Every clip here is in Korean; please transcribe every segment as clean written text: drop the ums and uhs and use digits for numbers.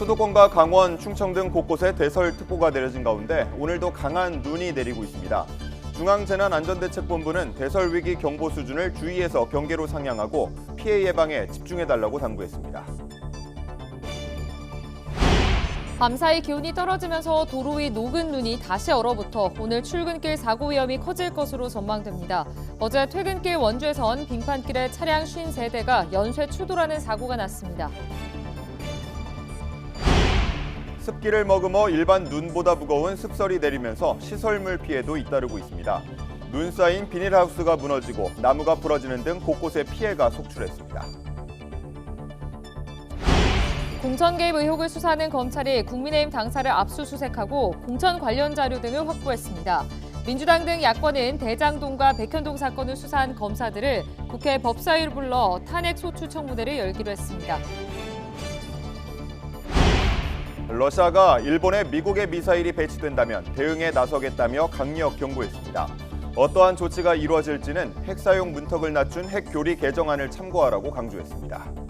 수도권과 강원, 충청 등 곳곳에 대설특보가 내려진 가운데 오늘도 강한 눈이 내리고 있습니다. 중앙재난안전대책본부는 대설위기 경보 수준을 주의에서 경계로 상향하고 피해 예방에 집중해달라고 당부했습니다. 밤사이 기온이 떨어지면서 도로 위 녹은 눈이 다시 얼어붙어 오늘 출근길 사고 위험이 커질 것으로 전망됩니다. 어제 퇴근길 원주에선 빙판길에 차량 53대가 연쇄 추돌하는 사고가 났습니다. 습기를 머금어 일반 눈보다 무거운 습설이 내리면서 시설물 피해도 잇따르고 있습니다. 눈 쌓인 비닐하우스가 무너지고 나무가 부러지는 등 곳곳에 피해가 속출했습니다. 공천 개입 의혹을 수사하는 검찰이 국민의힘 당사를 압수수색하고 공천 관련 자료 등을 확보했습니다. 민주당 등 야권은 대장동과 백현동 사건을 수사한 검사들을 국회 법사위로 불러 탄핵 소추 청문회를 열기로 했습니다. 러시아가 일본에 미국의 미사일이 배치된다면 대응에 나서겠다며 강력 경고했습니다. 어떠한 조치가 이루어질지는 핵 사용 문턱을 낮춘 핵 교리 개정안을 참고하라고 강조했습니다.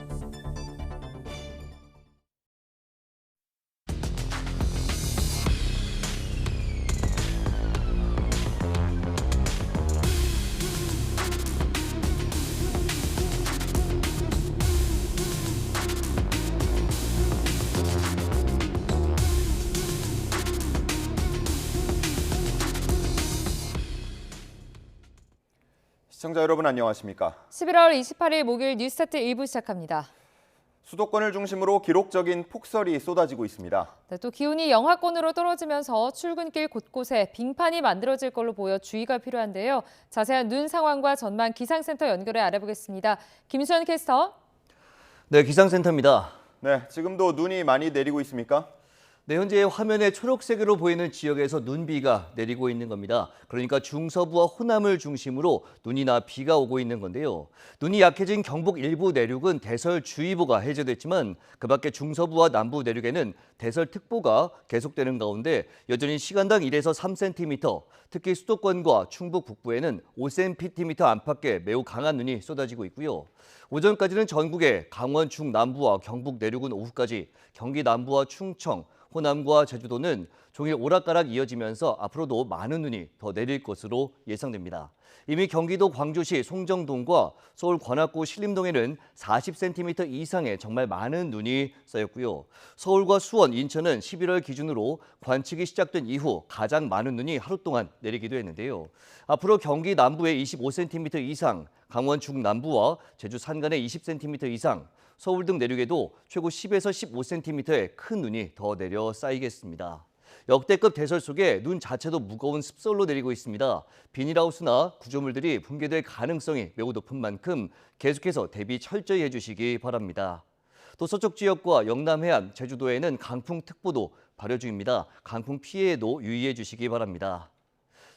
시청자 여러분 안녕하십니까? 11월 28일 목요일 뉴스타트 1부 시작합니다. 수도권을 중심으로 기록적인 폭설이 쏟아지고 있습니다. 네, 또 기온이 영하권으로 떨어지면서 출근길 곳곳에 빙판이 만들어질 걸로 보여 주의가 필요한데요. 자세한 눈 상황과 전망 기상센터 연결해 알아보겠습니다. 김수현 캐스터. 네, 기상센터입니다. 네, 지금도 눈이 많이 내리고 있습니까? 네, 현재 화면에 초록색으로 보이는 지역에서 눈비가 내리고 있는 겁니다. 그러니까 중서부와 호남을 중심으로 눈이나 비가 오고 있는 건데요. 눈이 약해진 경북 일부 내륙은 대설주의보가 해제됐지만 그 밖에 중서부와 남부 내륙에는 대설특보가 계속되는 가운데 여전히 시간당 1에서 3cm, 특히 수도권과 충북 북부에는 5cm 안팎의 매우 강한 눈이 쏟아지고 있고요. 오전까지는 전국에 강원 중남부와 경북 내륙은 오후까지, 경기 남부와 충청, 호남과 제주도는 종일 오락가락 이어지면서 앞으로도 많은 눈이 더 내릴 것으로 예상됩니다. 이미 경기도 광주시 송정동과 서울 관악구 신림동에는 40cm 이상의 정말 많은 눈이 쌓였고요. 서울과 수원, 인천은 11월 기준으로 관측이 시작된 이후 가장 많은 눈이 하루 동안 내리기도 했는데요. 앞으로 경기 남부에 25cm 이상, 강원 중남부와 제주 산간에 20cm 이상, 서울 등 내륙에도 최고 10에서 15cm의 큰 눈이 더 내려 쌓이겠습니다. 역대급 대설 속에 눈 자체도 무거운 습설로 내리고 있습니다. 비닐하우스나 구조물들이 붕괴될 가능성이 매우 높은 만큼 계속해서 대비 철저히 해주시기 바랍니다. 또 서쪽 지역과 영남 해안, 제주도에는 강풍특보도 발효 중입니다. 강풍 피해에도 유의해 주시기 바랍니다.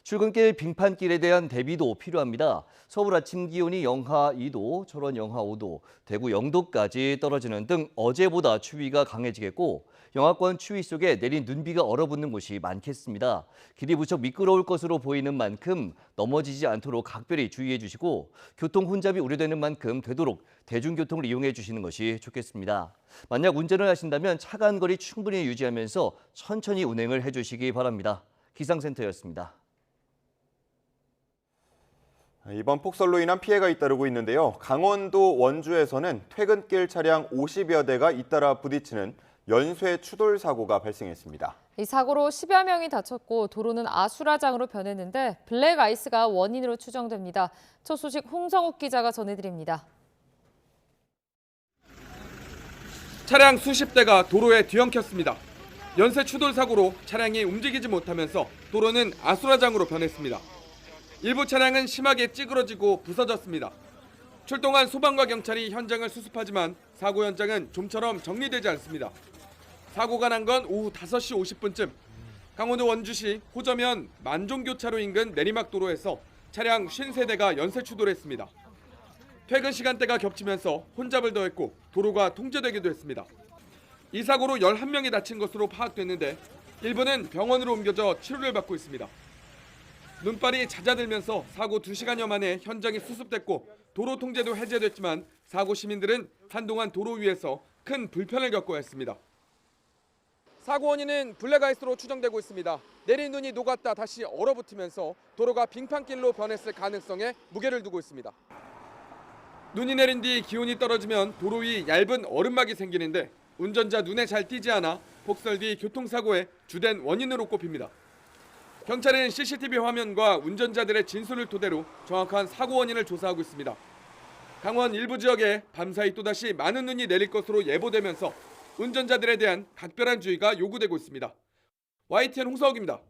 출근길 빙판길에 대한 대비도 필요합니다. 서울 아침 기온이 영하 2도, 철원 영하 5도, 대구 0도까지 떨어지는 등 어제보다 추위가 강해지겠고 영하권 추위 속에 내린 눈비가 얼어붙는 곳이 많겠습니다. 길이 무척 미끄러울 것으로 보이는 만큼 넘어지지 않도록 각별히 주의해 주시고 교통 혼잡이 우려되는 만큼 되도록 대중교통을 이용해 주시는 것이 좋겠습니다. 만약 운전을 하신다면 차간 거리 충분히 유지하면서 천천히 운행을 해주시기 바랍니다. 기상센터였습니다. 이번 폭설로 인한 피해가 잇따르고 있는데요. 강원도 원주에서는 퇴근길 차량 50여 대가 잇따라 부딪히는 연쇄 추돌 사고가 발생했습니다. 이 사고로 10여 명이 다쳤고 도로는 아수라장으로 변했는데 블랙 아이스가 원인으로 추정됩니다. 첫 소식 홍성욱 기자가 전해드립니다. 차량 수십 대가 도로에 뒤엉켰습니다. 연쇄 추돌 사고로 차량이 움직이지 못하면서 도로는 아수라장으로 변했습니다. 일부 차량은 심하게 찌그러지고 부서졌습니다. 출동한 소방과 경찰이 현장을 수습하지만 사고 현장은 좀처럼 정리되지 않습니다. 사고가 난 건 오후 5시 50분쯤 강원도 원주시 호저면 만종교차로 인근 내리막도로에서 차량 53대가 연쇄 추돌했습니다. 퇴근 시간대가 겹치면서 혼잡을 더했고 도로가 통제되기도 했습니다. 이 사고로 11명이 다친 것으로 파악됐는데 일부는 병원으로 옮겨져 치료를 받고 있습니다. 눈발이 잦아들면서 사고 2시간여 만에 현장이 수습됐고 도로 통제도 해제됐지만 사고 시민들은 한동안 도로 위에서 큰 불편을 겪어야 했습니다. 사고 원인은 블랙아이스로 추정되고 있습니다. 내린 눈이 녹았다 다시 얼어붙으면서 도로가 빙판길로 변했을 가능성에 무게를 두고 있습니다. 눈이 내린 뒤 기온이 떨어지면 도로 위 얇은 얼음막이 생기는데 운전자 눈에 잘 띄지 않아 폭설 뒤 교통사고의 주된 원인으로 꼽힙니다. 경찰은 CCTV 화면과 운전자들의 진술을 토대로 정확한 사고 원인을 조사하고 있습니다. 강원 일부 지역에 밤사이 또다시 많은 눈이 내릴 것으로 예보되면서 운전자들에 대한 각별한 주의가 요구되고 있습니다. YTN 홍서욱입니다.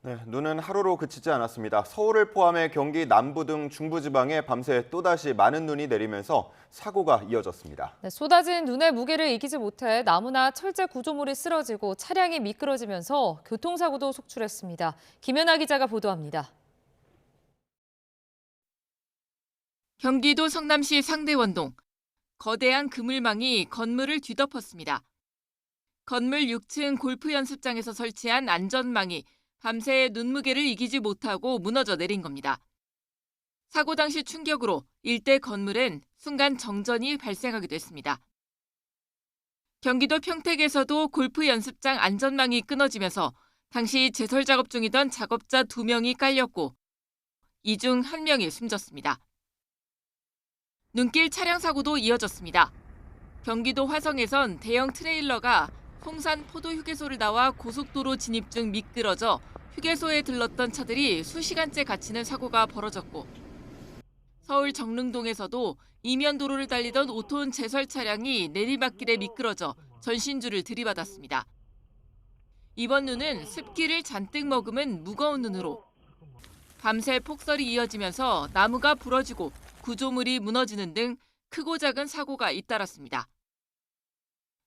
네, 눈은 하루로 그치지 않았습니다. 서울을 포함해 경기 남부 등 중부지방에 밤새 또다시 많은 눈이 내리면서 사고가 이어졌습니다. 네, 쏟아진 눈의 무게를 이기지 못해 나무나 철제 구조물이 쓰러지고 차량이 미끄러지면서 교통사고도 속출했습니다. 김연아 기자가 보도합니다. 경기도 성남시 상대원동. 거대한 그물망이 건물을 뒤덮었습니다. 건물 6층 골프 연습장에서 설치한 안전망이 밤새 눈무게를 이기지 못하고 무너져 내린 겁니다. 사고 당시 충격으로 일대 건물엔 순간 정전이 발생하기도 했습니다. 경기도 평택에서도 골프 연습장 안전망이 끊어지면서 당시 제설 작업 중이던 작업자 2명이 깔렸고 이 중 1명이 숨졌습니다. 눈길 차량 사고도 이어졌습니다. 경기도 화성에선 대형 트레일러가 송산 포도 휴게소를 나와 고속도로 진입 중 미끄러져 휴게소에 들렀던 차들이 수시간째 갇히는 사고가 벌어졌고 서울 정릉동에서도 이면 도로를 달리던 5톤 제설 차량이 내리막길에 미끄러져 전신줄을 들이받았습니다. 이번 눈은 습기를 잔뜩 머금은 무거운 눈으로 밤새 폭설이 이어지면서 나무가 부러지고 구조물이 무너지는 등 크고 작은 사고가 잇따랐습니다.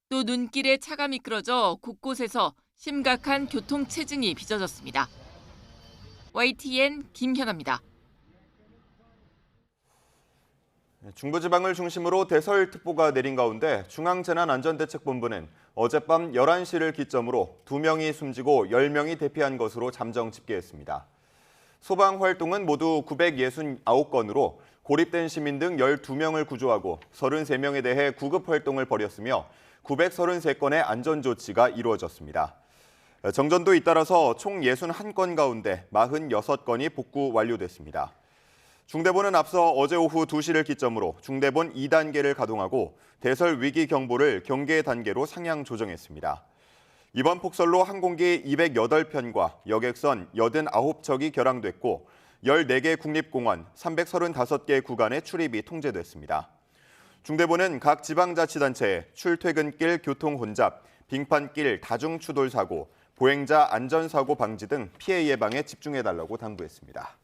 또 눈길에 차가 미끄러져 곳곳에서 심각한 교통체증이 빚어졌습니다. YTN 김현아입니다. 중부지방을 중심으로 대설특보가 내린 가운데 중앙재난안전대책본부는 어젯밤 11시를 기점으로 2명이 숨지고 10명이 대피한 것으로 잠정 집계했습니다. 소방활동은 모두 969건으로 고립된 시민 등 12명을 구조하고 33명에 대해 구급활동을 벌였으며 933건의 안전조치가 이루어졌습니다. 정전도 잇따라서 총 61건 가운데 46건이 복구 완료됐습니다. 중대본은 앞서 어제 오후 2시를 기점으로 중대본 2단계를 가동하고 대설 위기 경보를 경계 단계로 상향 조정했습니다. 이번 폭설로 항공기 208편과 여객선 89척이 결항됐고 14개 국립공원 335개 구간의 출입이 통제됐습니다. 중대본은 각 지방자치단체에 출퇴근길 교통혼잡, 빙판길 다중추돌사고, 보행자 안전사고 방지 등 피해 예방에 집중해달라고 당부했습니다.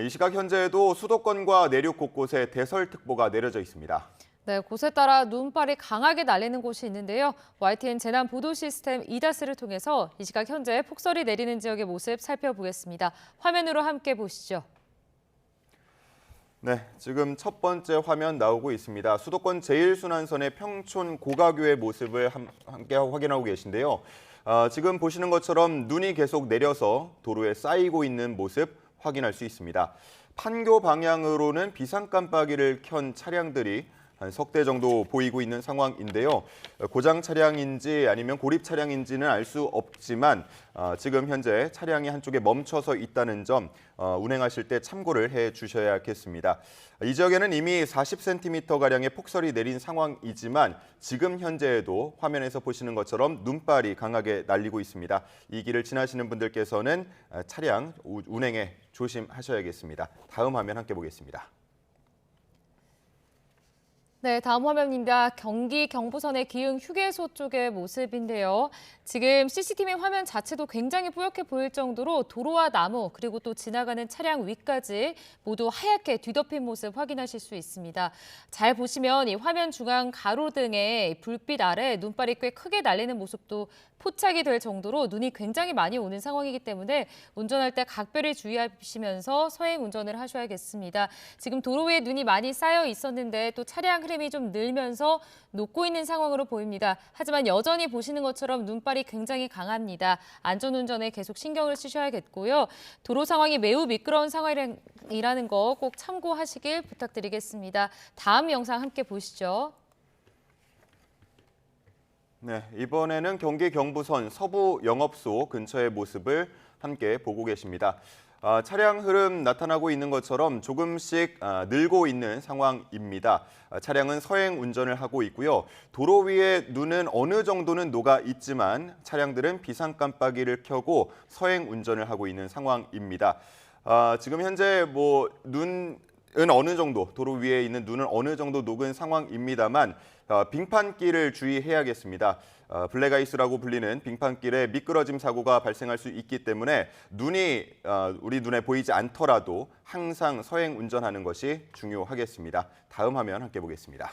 이 시각 현재에도 수도권과 내륙 곳곳에 대설특보가 내려져 있습니다. 네, 곳에 따라 눈발이 강하게 날리는 곳이 있는데요. YTN 재난 보도 시스템 이다스를 통해서 이 시각 현재 폭설이 내리는 지역의 모습 살펴보겠습니다. 화면으로 함께 보시죠. 네, 지금 첫 번째 화면 나오고 있습니다. 수도권 제1순환선의 평촌 고가교의 모습을 함께 확인하고 계신데요. 지금 보시는 것처럼 눈이 계속 내려서 도로에 쌓이고 있는 모습 확인할 수 있습니다. 판교 방향으로는 비상깜빡이를 켠 차량들이 한 석 대 정도 보이고 있는 상황인데요. 고장 차량인지 아니면 고립 차량인지는 알 수 없지만 지금 현재 차량이 한쪽에 멈춰서 있다는 점 운행하실 때 참고를 해 주셔야겠습니다. 이 지역에는 이미 40cm가량의 폭설이 내린 상황이지만 지금 현재에도 화면에서 보시는 것처럼 눈발이 강하게 날리고 있습니다. 이 길을 지나시는 분들께서는 차량 운행에 조심하셔야겠습니다. 다음 화면 함께 보겠습니다. 네, 다음 화면입니다. 경기 경부선의 기흥 휴게소 쪽의 모습인데요. 지금 CCTV 화면 자체도 굉장히 뿌옇게 보일 정도로 도로와 나무 그리고 또 지나가는 차량 위까지 모두 하얗게 뒤덮인 모습 확인하실 수 있습니다. 잘 보시면 이 화면 중앙 가로등에 불빛 아래 눈발이 꽤 크게 날리는 모습도 포착이 될 정도로 눈이 굉장히 많이 오는 상황이기 때문에 운전할 때 각별히 주의하시면서 서행 운전을 하셔야겠습니다. 지금 도로 위에 눈이 많이 쌓여 있었는데 또 차량 흐름이 좀 늘면서 녹고 있는 상황으로 보입니다. 하지만 여전히 보시는 것처럼 눈발이 굉장히 강합니다. 안전운전에 계속 신경을 쓰셔야겠고요. 도로 상황이 매우 미끄러운 상황이라는 거 꼭 참고하시길 부탁드리겠습니다. 다음 영상 함께 보시죠. 네, 이번에는 경기 경부선 서부 영업소 근처의 모습을 함께 보고 계십니다. 차량 흐름 나타나고 있는 것처럼 조금씩 늘고 있는 상황입니다. 차량은 서행 운전을 하고 있고요. 도로 위에 눈은 어느 정도는 녹아 있지만 차량들은 비상 깜빡이를 켜고 서행 운전을 하고 있는 상황입니다. 지금 현재 눈은 어느 정도, 도로 위에 있는 눈은 어느 정도 녹은 상황입니다만 빙판길을 주의해야겠습니다. 블랙아이스라고 불리는 빙판길에 미끄러짐 사고가 발생할 수 있기 때문에 눈이 우리 눈에 보이지 않더라도 항상 서행 운전하는 것이 중요하겠습니다. 다음 화면 함께 보겠습니다.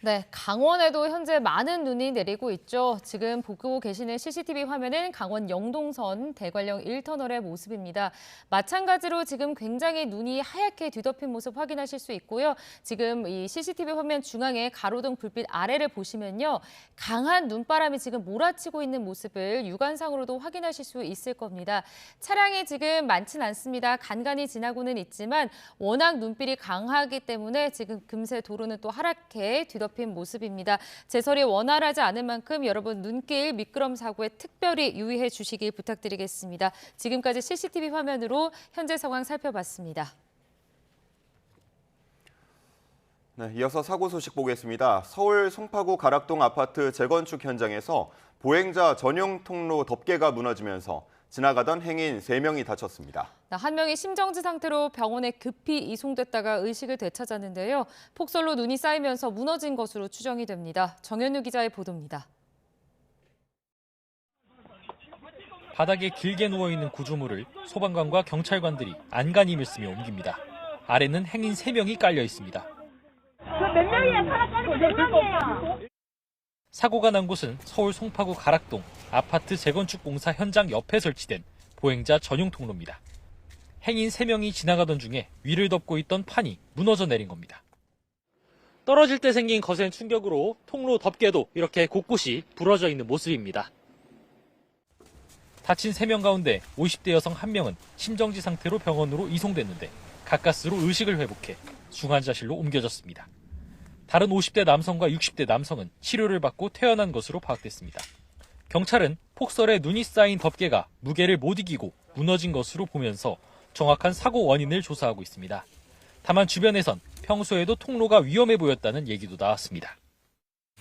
네, 강원에도 현재 많은 눈이 내리고 있죠. 지금 보고 계시는 CCTV 화면은 강원 영동선 대관령 1터널의 모습입니다. 마찬가지로 지금 굉장히 눈이 하얗게 뒤덮인 모습 확인하실 수 있고요. 지금 이 CCTV 화면 중앙에 가로등 불빛 아래를 보시면요. 강한 눈바람이 지금 몰아치고 있는 모습을 육안상으로도 확인하실 수 있을 겁니다. 차량이 지금 많진 않습니다. 간간히 지나고는 있지만 워낙 눈길이 강하기 때문에 지금 금세 도로는 또 하얗게 뒤덮인 모습입니다. 제설이 원활하지 않은 만큼 여러분 눈길 미끄럼 사고에 특별히 유의해 주시길 부탁드리겠습니다. 지금까지 CCTV 화면으로 현재 상황 살펴봤습니다. 네, 이어서 사고 소식 보겠습니다. 서울 송파구 가락동 아파트 재건축 현장에서 보행자 전용 통로 덮개가 무너지면서 지나가던 행인 3명이 다쳤습니다. 한 명이 심정지 상태로 병원에 급히 이송됐다가 의식을 되찾았는데요. 폭설로 눈이 쌓이면서 무너진 것으로 추정이 됩니다. 정현우 기자의 보도입니다. 바닥에 길게 누워있는 구조물을 소방관과 경찰관들이 안간힘을 쓰며 옮깁니다. 아래는 행인 3명이 깔려 있습니다. 몇 명이에요? 사람 깔린 거 몇 명이에요? 사고가 난 곳은 서울 송파구 가락동 아파트 재건축 공사 현장 옆에 설치된 보행자 전용 통로입니다. 행인 3명이 지나가던 중에 위를 덮고 있던 판이 무너져 내린 겁니다. 떨어질 때 생긴 거센 충격으로 통로 덮개도 이렇게 곳곳이 부러져 있는 모습입니다. 다친 3명 가운데 50대 여성 1명은 심정지 상태로 병원으로 이송됐는데 가까스로 의식을 회복해 중환자실로 옮겨졌습니다. 다른 50대 남성과 60대 남성은 치료를 받고 퇴원한 것으로 파악됐습니다. 경찰은 폭설에 눈이 쌓인 덮개가 무게를 못 이기고 무너진 것으로 보면서 정확한 사고 원인을 조사하고 있습니다. 다만 주변에선 평소에도 통로가 위험해 보였다는 얘기도 나왔습니다.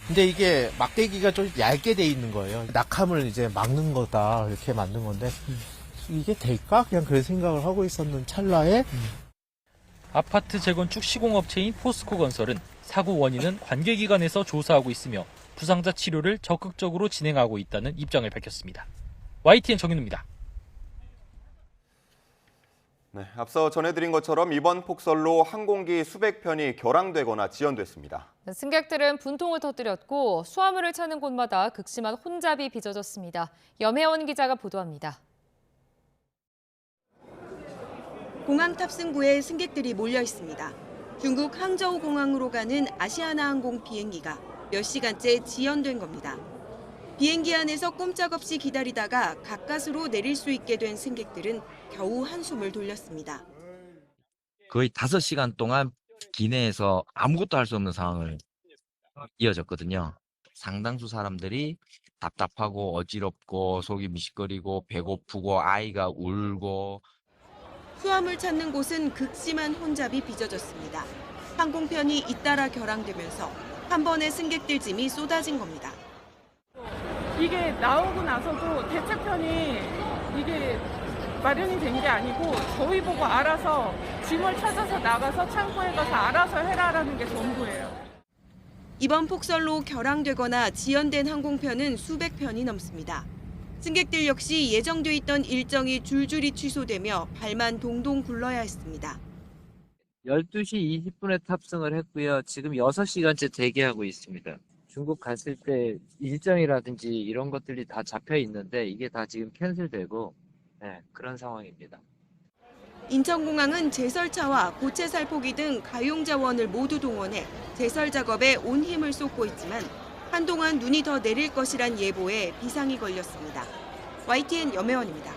근데 이게 막대기가 좀 얇게 돼 있는 거예요. 낙하물 이제 막는 거다 이렇게 만든 건데 이게 될까? 그냥 그런 생각을 하고 있었는 찰나에 아파트 재건축 시공업체인 포스코건설은 사고 원인은 관계기관에서 조사하고 있으며 부상자 치료를 적극적으로 진행하고 있다는 입장을 밝혔습니다. YTN 정윤우입니다. 네, 앞서 전해드린 것처럼 이번 폭설로 항공기 수백 편이 결항되거나 지연됐습니다. 승객들은 분통을 터뜨렸고 수화물을 찾는 곳마다 극심한 혼잡이 빚어졌습니다. 염혜원 기자가 보도합니다. 공항 탑승구에 승객들이 몰려 있습니다. 중국 항저우 공항으로 가는 아시아나항공 비행기가 몇 시간째 지연된 겁니다. 비행기 안에서 꼼짝없이 기다리다가 가까스로 내릴 수 있게 된 승객들은 겨우 한숨을 돌렸습니다. 거의 5시간 동안 기내에서 아무것도 할 수 없는 상황을 이어졌거든요. 상당수 사람들이 답답하고 어지럽고 속이 미식거리고 배고프고 아이가 울고 수화물 찾는 곳은 극심한 혼잡이 빚어졌습니다. 항공편이 잇따라 결항되면서 한 번에 승객들 짐이 쏟아진 겁니다. 이게 나오고 나서도 대책편이 이게 마련이 된 게 아니고 저희 보고 알아서 짐을 찾아서 나가서 창고에 가서 알아서 해라라는 게 전부예요. 이번 폭설로 결항되거나 지연된 항공편은 수백 편이 넘습니다. 승객들 역시 예정돼 있던 일정이 줄줄이 취소되며 발만 동동 굴러야 했습니다. 12시 20분에 탑승을 했고요. 지금 6시간째 대기하고 있습니다. 중국 갔을 때 일정이라든지 이런 것들이 다 잡혀 있는데 이게 다 지금 캔슬되고 그런 상황입니다. 인천공항은 제설차와 고체 살포기 등 가용 자원을 모두 동원해 제설 작업에 온 힘을 쏟고 있지만 한동안 눈이 더 내릴 것이란 예보에 비상이 걸렸습니다. YTN 염혜원입니다.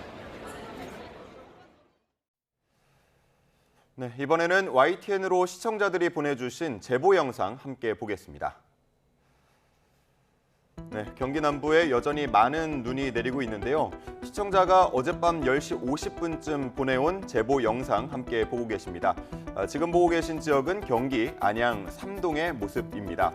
네, 이번에는 YTN으로 시청자들이 보내주신 제보 영상 함께 보겠습니다. 네, 경기 남부에 여전히 많은 눈이 내리고 있는데요. 시청자가 어젯밤 10시 50분쯤 보내온 제보 영상 함께 보고 계십니다. 지금 보고 계신 지역은 경기 안양 삼동의 모습입니다.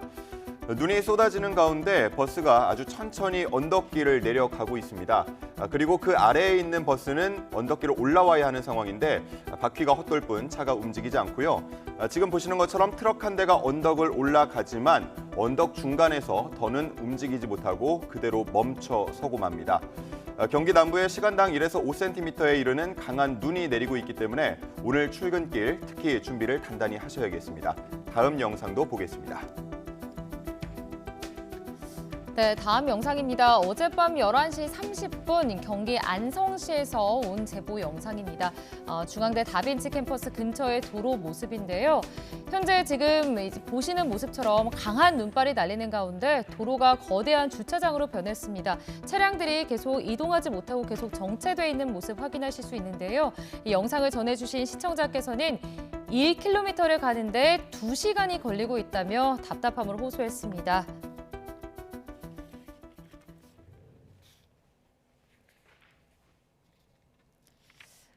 눈이 쏟아지는 가운데 버스가 아주 천천히 언덕길을 내려가고 있습니다. 그리고 그 아래에 있는 버스는 언덕길을 올라와야 하는 상황인데 바퀴가 헛돌 뿐 차가 움직이지 않고요. 지금 보시는 것처럼 트럭 한 대가 언덕을 올라가지만 언덕 중간에서 더는 움직이지 못하고 그대로 멈춰 서고 맙니다. 경기 남부에 시간당 1에서 5cm에 이르는 강한 눈이 내리고 있기 때문에 오늘 출근길 특히 준비를 단단히 하셔야겠습니다. 다음 영상도 보겠습니다. 네, 다음 영상입니다. 어젯밤 11시 30분 경기 안성시에서 온 제보 영상입니다. 중앙대 다빈치 캠퍼스 근처의 도로 모습인데요. 현재 지금 보시는 모습처럼 강한 눈발이 날리는 가운데 도로가 거대한 주차장으로 변했습니다. 차량들이 계속 이동하지 못하고 계속 정체돼 있는 모습 확인하실 수 있는데요. 이 영상을 전해주신 시청자께서는 1km를 가는데 2시간이 걸리고 있다며 답답함을 호소했습니다.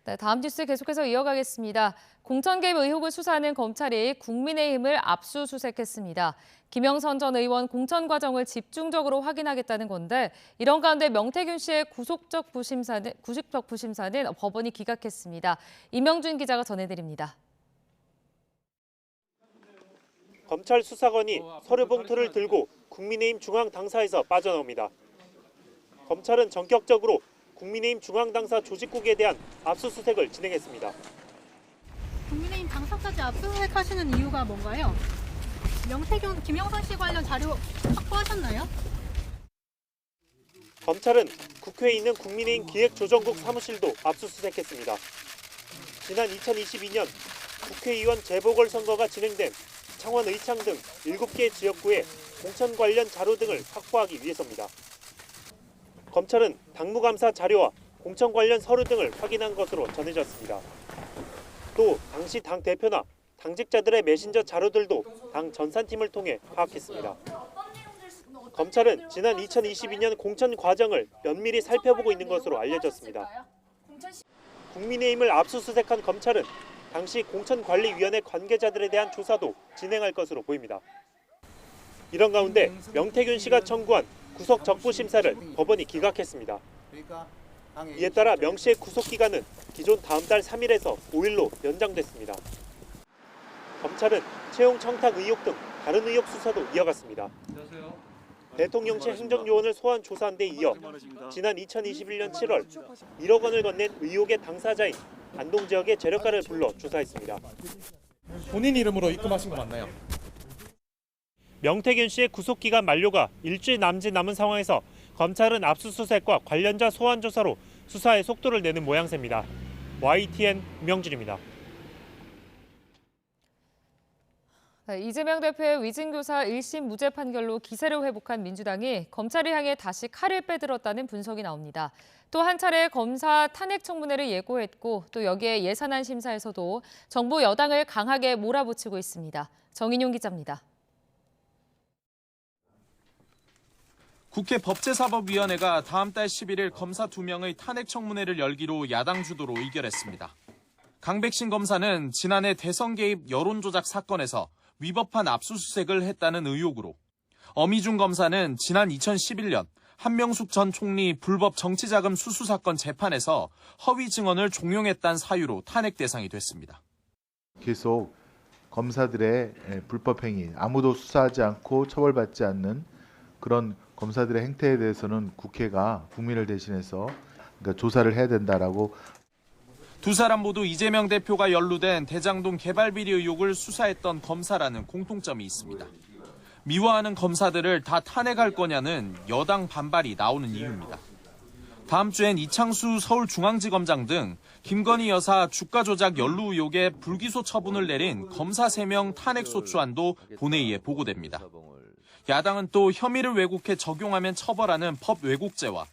네, 다음 뉴스 계속해서 이어가겠습니다. 공천 개입 의혹을 수사하는 검찰이 국민의힘을 압수수색했습니다. 김영선 전 의원 공천 과정을 집중적으로 확인하겠다는 건데 이런 가운데 명태균 씨의 구속적 부심사는 법원이 기각했습니다. 이명준 기자가 전해드립니다. 검찰 수사관이 서류 봉투를 들고 국민의힘 중앙당사에서 빠져나옵니다. 검찰은 전격적으로 국민의힘 중앙당사 조직국에 대한 압수수색을 진행했습니다. 국민의힘 당사까지 압수수색하시는 이유가 뭔가요? 명태균, 김영선 씨 관련 자료 확보하셨나요? 검찰은 국회에 있는 국민의힘 기획조정국 사무실도 압수수색했습니다. 지난 2022년 국회의원 재보궐선거가 진행된 창원 의창 등 7개 지역구의 공천 관련 자료 등을 확보하기 위해서입니다. 검찰은 당무감사 자료와 공천 관련 서류 등을 확인한 것으로 전해졌습니다. 또 당시 당 대표나 당직자들의 메신저 자료들도 당 전산팀을 통해 파악했습니다. 검찰은 지난 2022년 공천 과정을 면밀히 살펴보고 있는 것으로 알려졌습니다. 국민의힘을 압수수색한 검찰은 당시 공천관리위원회 관계자들에 대한 조사도 진행할 것으로 보입니다. 이런 가운데 명태균 씨가 청구한 구속 적부 심사를 법원이 기각했습니다. 이에 따라 명 씨의 구속 기간은 기존 다음 달 3일에서 5일로 연장됐습니다. 검찰은 채용 청탁 의혹 등 다른 의혹 수사도 이어갔습니다. 대통령실 행정요원을 소환 조사한 데 이어 지난 2021년 7월 1억 원을 건넨 의혹의 당사자인 안동 지역의 재력가를 불러 조사했습니다. 본인 이름으로 입금하신 거 맞나요? 명태균 씨의 구속기간 만료가 일주일 남짓 남은 상황에서 검찰은 압수수색과 관련자 소환 조사로 수사에 속도를 내는 모양새입니다. YTN 이명준입니다. 이재명 대표의 위증교사 1심 무죄 판결로 기세를 회복한 민주당이 검찰을 향해 다시 칼을 빼들었다는 분석이 나옵니다. 또 한 차례 검사 탄핵 청문회를 예고했고 또 여기에 예산안 심사에서도 정부 여당을 강하게 몰아붙이고 있습니다. 정인용 기자입니다. 국회 법제사법위원회가 다음 달 11일 검사 2명의 탄핵 청문회를 열기로 야당 주도로 의결했습니다. 강백신 검사는 지난해 대선 개입 여론조작 사건에서 위법한 압수수색을 했다는 의혹으로, 어미중 검사는 지난 2011년 한명숙 전 총리 불법 정치자금 수수 사건 재판에서 허위 증언을 종용했다는 사유로 탄핵 대상이 됐습니다. 계속 검사들의 불법 행위, 아무도 수사하지 않고 처벌받지 않는 그런 검사들의 행태에 대해서는 국회가 국민을 대신해서 조사를 해야 된다라고. 두 사람 모두 이재명 대표가 연루된 대장동 개발비리 의혹을 수사했던 검사라는 공통점이 있습니다. 미화하는 검사들을 다 탄핵할 거냐는 여당 반발이 나오는 이유입니다. 다음 주엔 이창수 서울중앙지검장 등 김건희 여사 주가 조작 연루 의혹에 불기소 처분을 내린 검사 3명 탄핵 소추안도 본회의에 보고됩니다. 야당은 또 혐의를 왜곡해 적용하면 처벌하는 법 왜곡죄와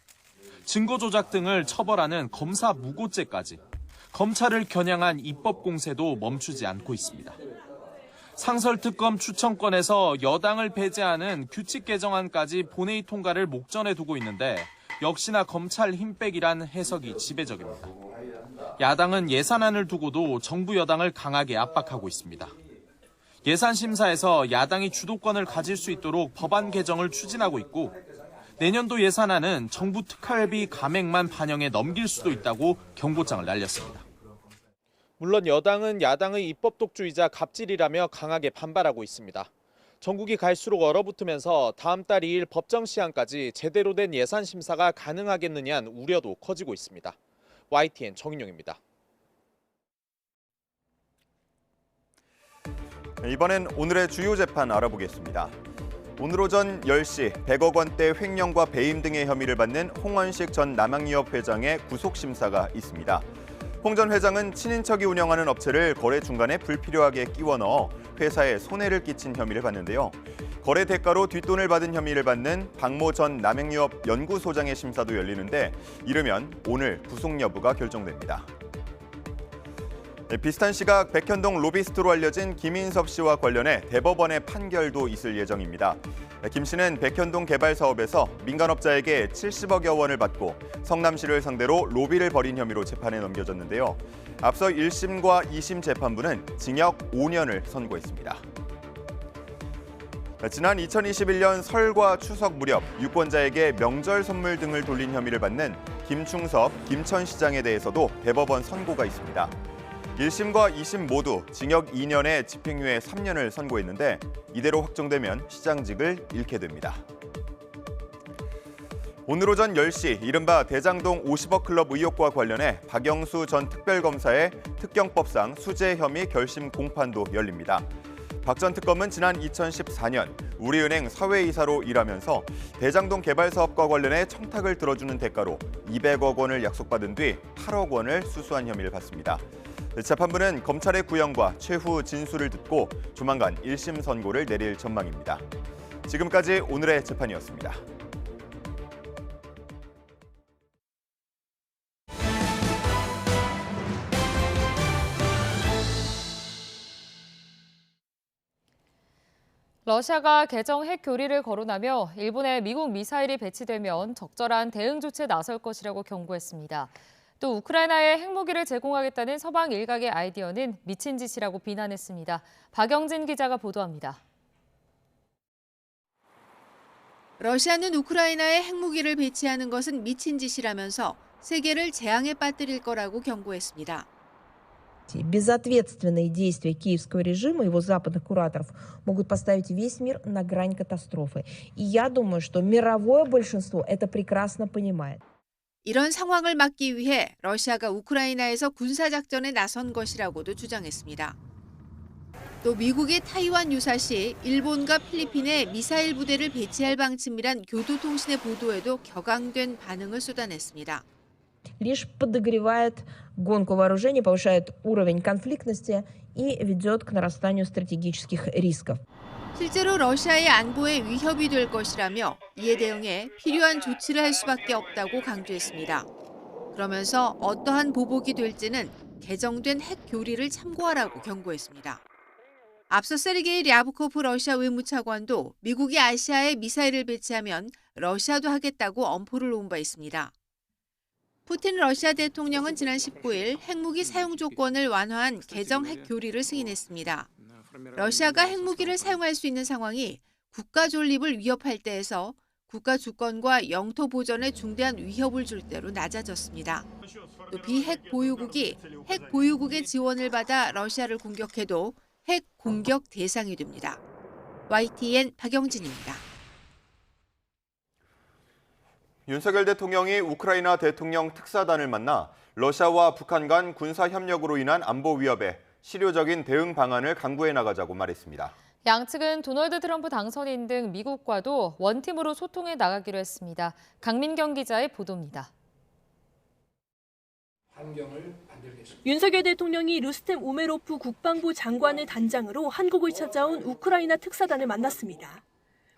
증거 조작 등을 처벌하는 검사 무고죄까지 검찰을 겨냥한 입법 공세도 멈추지 않고 있습니다. 상설특검 추천권에서 여당을 배제하는 규칙 개정안까지 본회의 통과를 목전에 두고 있는데 역시나 검찰 힘빼기란 해석이 지배적입니다. 야당은 예산안을 두고도 정부 여당을 강하게 압박하고 있습니다. 예산심사에서 야당이 주도권을 가질 수 있도록 법안 개정을 추진하고 있고 내년도 예산안은 정부 특활비 감액만 반영해 넘길 수도 있다고 경고장을 날렸습니다. 물론 여당은 야당의 입법 독주이자 갑질이라며 강하게 반발하고 있습니다. 전국이 갈수록 얼어붙으면서 다음 달 2일 법정 시한까지 제대로 된 예산 심사가 가능하겠느냐는 우려도 커지고 있습니다. YTN 정인용입니다. 이번엔 오늘의 주요 재판 알아보겠습니다. 오늘 오전 10시 100억 원대 횡령과 배임 등의 혐의를 받는 홍원식 전 남양유업 회장의 구속심사가 있습니다. 홍 전 회장은 친인척이 운영하는 업체를 거래 중간에 불필요하게 끼워 넣어 회사에 손해를 끼친 혐의를 받는데요. 거래 대가로 뒷돈을 받은 혐의를 받는 박모 전 남양유업 연구소장의 심사도 열리는데 이르면 오늘 구속 여부가 결정됩니다. 비슷한 시각 백현동 로비스트로 알려진 김인섭 씨와 관련해 대법원의 판결도 있을 예정입니다. 김 씨는 백현동 개발 사업에서 민간업자에게 70억여 원을 받고 성남시를 상대로 로비를 벌인 혐의로 재판에 넘겨졌는데요. 앞서 1심과 2심 재판부는 징역 5년을 선고했습니다. 지난 2021년 설과 추석 무렵 유권자에게 명절 선물 등을 돌린 혐의를 받는 김충섭, 김천시장에 대해서도 대법원 선고가 있습니다. 1심과 2심 모두 징역 2년에 집행유예 3년을 선고했는데 이대로 확정되면 시장직을 잃게 됩니다. 오늘 오전 10시 이른바 대장동 50억 클럽 의혹과 관련해 박영수 전 특별검사의 특경법상 수재 혐의 결심 공판도 열립니다. 박 전 특검은 지난 2014년 우리은행 사회이사로 일하면서 대장동 개발 사업과 관련해 청탁을 들어주는 대가로 200억 원을 약속받은 뒤 8억 원을 수수한 혐의를 받습니다. 재판부는 검찰의 구형과 최후 진술을 듣고 조만간 1심 선고를 내릴 전망입니다. 지금까지 오늘의 재판이었습니다. 러시아가 개정 핵 교리를 거론하며 일본에 미국 미사일이 배치되면 적절한 대응 조치에 나설 것이라고 경고했습니다. 또 우크라이나에 핵무기를 제공하겠다는 서방 일각의 아이디어는 미친 짓이라고 비난했습니다. 박영진 기자가 보도합니다. 러시아는 우크라이나에 핵무기를 배치하는 것은 미친 짓이라면서 세계를 재앙에 빠뜨릴 거라고 경고했습니다. Безответственные действия киевского режима и его западных кураторов могут поставить весь мир на грань катастрофы. И я думаю, что мировое большинство это прекрасно понимает. 이런 상황을 막기 위해 러시아가 우크라이나에서 군사작전에 나선 것이라고도 주장했습니다. 또 미국의 타이완 유사시 일본과 필리핀에 미사일 부대를 배치할 방침이란 교도통신의 보도에도 격앙된 반응을 쏟아냈습니다. Лишь подогревает гонку вооружений, повышает уровень конфликтности и ведет к нарастанию стратегических рисков. 실제로 러시아의 안보에 위협이 될 것이라며 이에 대응해 필요한 조치를 할 수밖에 없다고 강조했습니다. 그러면서 어떠한 보복이 될지는 개정된 핵 교리를 참고하라고 경고했습니다. 앞서 세르게이 랴브코프 러시아 외무차관도 미국이 아시아에 미사일을 배치하면 러시아도 하겠다고 엄포를 놓은 바 있습니다. 푸틴 러시아 대통령은 지난 19일 핵무기 사용 조건을 완화한 개정 핵 교리를 승인했습니다. 러시아가 핵무기를 사용할 수 있는 상황이 국가 존립을 위협할 때에서 국가 주권과 영토 보전에 중대한 위협을 줄 때로 낮아졌습니다. 또 비핵 보유국이 핵 보유국의 지원을 받아 러시아를 공격해도 핵 공격 대상이 됩니다. YTN 박영진입니다. 윤석열 대통령이 우크라이나 대통령 특사단을 만나 러시아와 북한 간 군사 협력으로 인한 안보 위협에 실효적인 대응 방안을 강구해 나가자고 말했습니다. 양측은 도널드 트럼프 당선인 등 미국과도 원팀으로 소통해 나가기로 했습니다. 강민경 기자의 보도입니다. 윤석열 대통령이 루스템 우메로프 국방부 장관을 단장으로 한국을 찾아온 우크라이나 특사단을 만났습니다.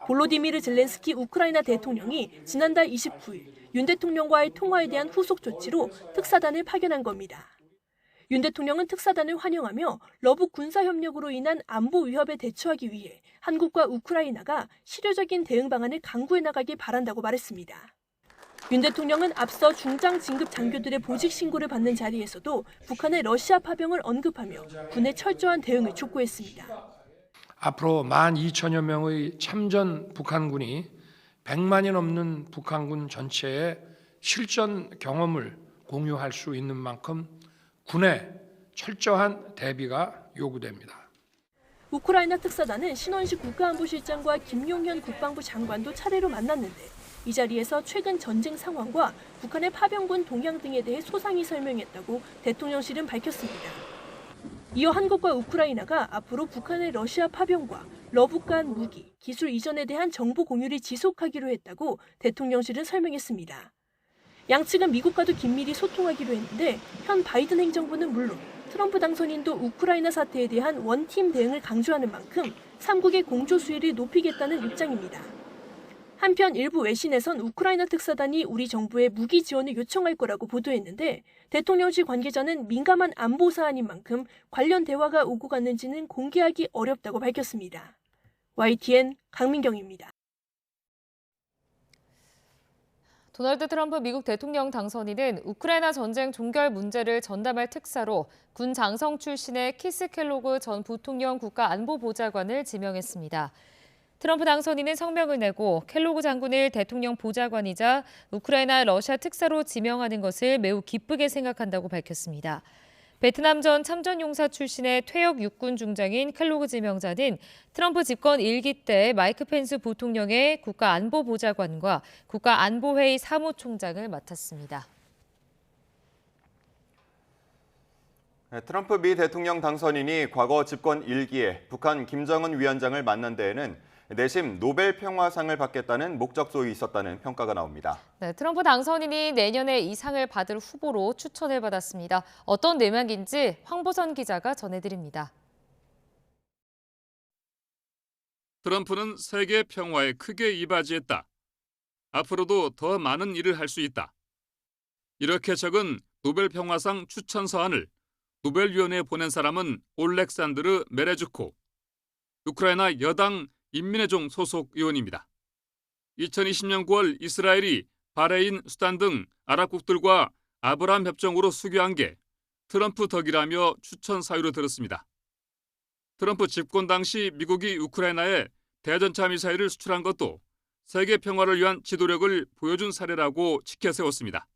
볼로디미르 젤렌스키 우크라이나 대통령이 지난달 29일 윤 대통령과의 통화에 대한 후속 조치로 특사단을 파견한 겁니다. 윤 대통령은 특사단을 환영하며 러북 군사협력으로 인한 안보 위협에 대처하기 위해 한국과 우크라이나가 실효적인 대응 방안을 강구해 나가길 바란다고 말했습니다. 윤 대통령은 앞서 중장 진급 장교들의 보직 신고를 받는 자리에서도 북한의 러시아 파병을 언급하며 군의 철저한 대응을 촉구했습니다. 앞으로 12,000여 명의 참전 북한군이 100만이 넘는 북한군 전체의 실전 경험을 공유할 수 있는 만큼 군의 철저한 대비가 요구됩니다. 우크라이나 특사단은 신원식 국가안보실장과 김용현 국방부 장관도 차례로 만났는데 이 자리에서 최근 전쟁 상황과 북한의 파병군 동향 등에 대해 소상히 설명했다고 대통령실은 밝혔습니다. 이어 한국과 우크라이나가 앞으로 북한의 러시아 파병과 러북 간 무기, 기술 이전에 대한 정보 공유를 지속하기로 했다고 대통령실은 설명했습니다. 양측은 미국과도 긴밀히 소통하기로 했는데 현 바이든 행정부는 물론 트럼프 당선인도 우크라이나 사태에 대한 원팀 대응을 강조하는 만큼 3국의 공조 수위를 높이겠다는 입장입니다. 한편 일부 외신에선 우크라이나 특사단이 우리 정부에 무기 지원을 요청할 거라고 보도했는데 대통령실 관계자는 민감한 안보 사안인 만큼 관련 대화가 오고 갔는지는 공개하기 어렵다고 밝혔습니다. YTN 강민경입니다. 도널드 트럼프 미국 대통령 당선인은 우크라이나 전쟁 종결 문제를 전담할 특사로 군 장성 출신의 키스 켈로그 전 부통령 국가안보보좌관을 지명했습니다. 트럼프 당선인은 성명을 내고 켈로그 장군을 대통령 보좌관이자 우크라이나 러시아 특사로 지명하는 것을 매우 기쁘게 생각한다고 밝혔습니다. 베트남 전 참전용사 출신의 퇴역 육군 중장인 켈로그 지명자는 트럼프 집권 1기 때 마이크 펜스 부통령의 국가안보보좌관과 국가안보회의 사무총장을 맡았습니다. 트럼프 미 대통령 당선인이 과거 집권 1기에 북한 김정은 위원장을 만난 데에는 내심 노벨 평화상을 받겠다는 목적성이 있었다는 평가가 나옵니다. 네, 트럼프 당선인이 내년에 이 상을 받을 후보로 추천을 받았습니다. 어떤 내막인지 황보선 기자가 전해드립니다. 트럼프는 세계 평화에 크게 이바지했다. 앞으로도 더 많은 일을 할 수 있다. 이렇게 적은 노벨 평화상 추천 서한을 노벨위원회에 보낸 사람은 올렉산드르 메레주코, 우크라이나 여당 인민의 종 소속 의원입니다. 2020년 9월 이스라엘이 바레인, 수단 등 아랍국들과 아브라함 협정으로 수교한 게 트럼프 덕이라며 추천 사유로 들었습니다. 트럼프 집권 당시 미국이 우크라이나에 대전차 미사일을 수출한 것도 세계 평화를 위한 지도력을 보여준 사례라고 치켜세웠습니다.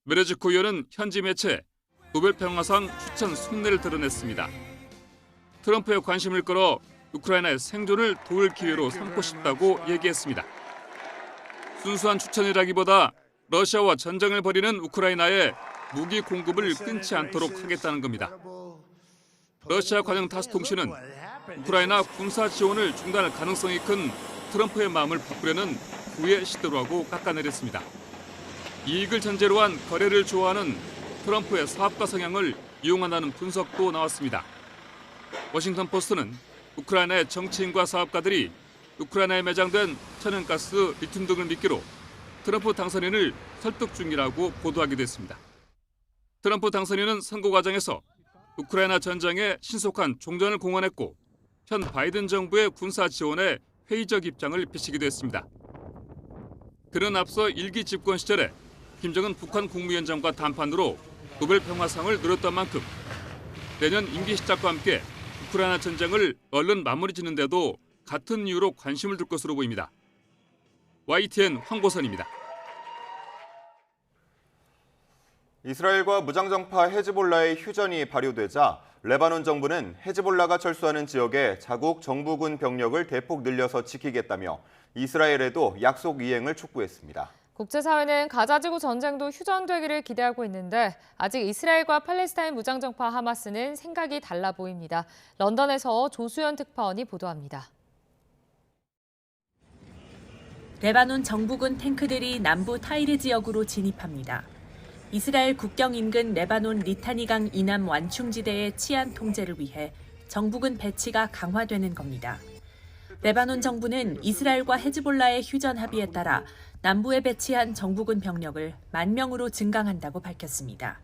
메레주코 의원은 현지 매체 노벨 평화상 추천 속내를 드러냈습니다. 트럼프의 관심을 끌어 우크라이나의 생존을 도울 기회로 삼고 싶다고 얘기했습니다. 순수한 추천이라기보다 러시아와 전쟁을 벌이는 우크라이나에 무기 공급을 끊지 않도록 하겠다는 겁니다. 러시아 관영 타스통신은 우크라이나 군사 지원을 중단할 가능성이 큰 트럼프의 마음을 바꾸려는 후의 시도라고 깎아내렸습니다. 이익을 전제로 한 거래를 좋아하는 트럼프의 사업가 성향을 이용한다는 분석도 나왔습니다. 워싱턴 포스트는 우크라이나의 정치인과 사업가들이 우크라이나에 매장된 천연가스, 리튬 등을 미끼로 트럼프 당선인을 설득 중이라고 보도하기도 했습니다. 트럼프 당선인은 선거 과정에서 우크라이나 전쟁에 신속한 종전을 공언했고 현 바이든 정부의 군사 지원에 회의적 입장을 비치기도 했습니다. 그는 앞서 1기 집권 시절에 김정은 북한 국무위원장과 담판으로 노벨 평화상을 노렸던 만큼 내년 임기 시작과 함께 우크라이나 전쟁을 얼른 마무리 짓는 데도 같은 이유로 관심을 둘 것으로 보입니다. YTN 황보선입니다. 이스라엘과 무장정파 헤즈볼라의 휴전이 발효되자 레바논 정부는 헤즈볼라가 철수하는 지역에 자국 정부군 병력을 대폭 늘려서 지키겠다며 이스라엘에도 약속 이행을 촉구했습니다. 국제사회는 가자지구 전쟁도 휴전되기를 기대하고 있는데 아직 이스라엘과 팔레스타인 무장정파 하마스는 생각이 달라 보입니다. 런던에서 조수연 특파원이 보도합니다. 레바논 정부군 탱크들이 남부 타이르 지역으로 진입합니다. 이스라엘 국경 인근 레바논 리타니강 이남 완충지대의 치안 통제를 위해 정부군 배치가 강화되는 겁니다. 레바논 정부는 이스라엘과 헤즈볼라의 휴전 합의에 따라 남부에 배치한 정부군 병력을 10,000명으로 증강한다고 밝혔습니다.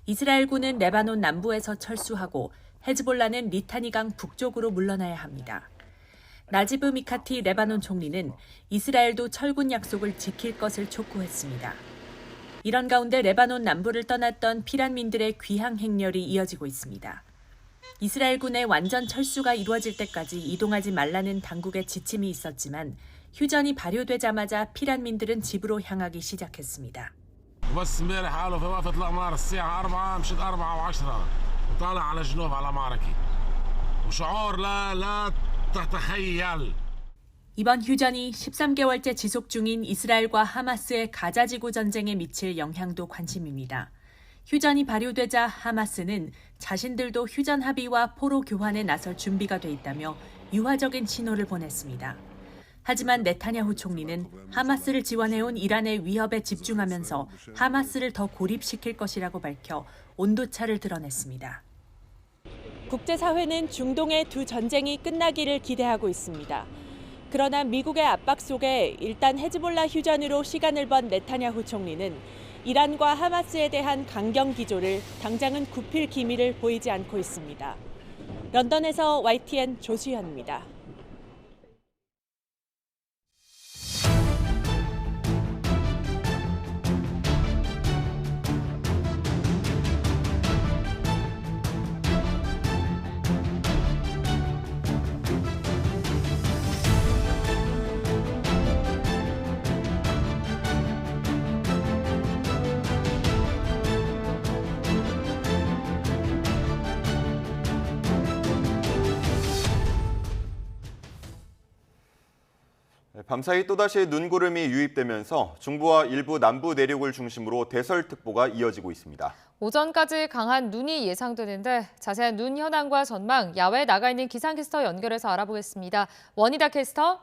이스라엘군은 레바논 남부에서 철수하고 헤즈볼라는 리타니강 북쪽으로 물러나야 합니다. 나지브 미카티 레바논 총리는 이스라엘도 철군 약속을 지킬 것을 촉구했습니다. 이런 가운데 레바논 남부를 떠났던 피란민들의 귀향 행렬이 이어지고 있습니다. 이스라엘군의 완전 철수가 이루어질 때까지 이동하지 말라는 당국의 지침이 있었지만 휴전이 발효되자마자 피란민들은 집으로 향하기 시작했습니다. بس امبارح قالوا في وقفة الأقمار الساعة 4 مشيت 4:10 وطالع على جنوب على معركة وشعور لا تتخيل. 이번 휴전이 13개월째 지속 중인 이스라엘과 하마스의 가자지구 전쟁에 미칠 영향도 관심입니다. 휴전이 발효되자 하마스는 자신들도 휴전 합의와 포로 교환에 나설 준비가 돼 있다며 유화적인 신호를 보냈습니다. 하지만 네타냐후 총리는 하마스를 지원해온 이란의 위협에 집중하면서 하마스를 더 고립시킬 것이라고 밝혀 온도차를 드러냈습니다. 국제사회는 중동의 두 전쟁이 끝나기를 기대하고 있습니다. 그러나 미국의 압박 속에 일단 헤즈볼라 휴전으로 시간을 번 네타냐후 총리는 이란과 하마스에 대한 강경 기조를 당장은 굽힐 기미를 보이지 않고 있습니다. 런던에서 YTN 조수현입니다. 밤사이 또다시 눈구름이 유입되면서 중부와 일부 남부 내륙을 중심으로 대설특보가 이어지고 있습니다. 오전까지 강한 눈이 예상되는데 자세한 눈 현황과 전망, 야외에 나가 있는 기상캐스터 연결해서 알아보겠습니다. 원희다 캐스터.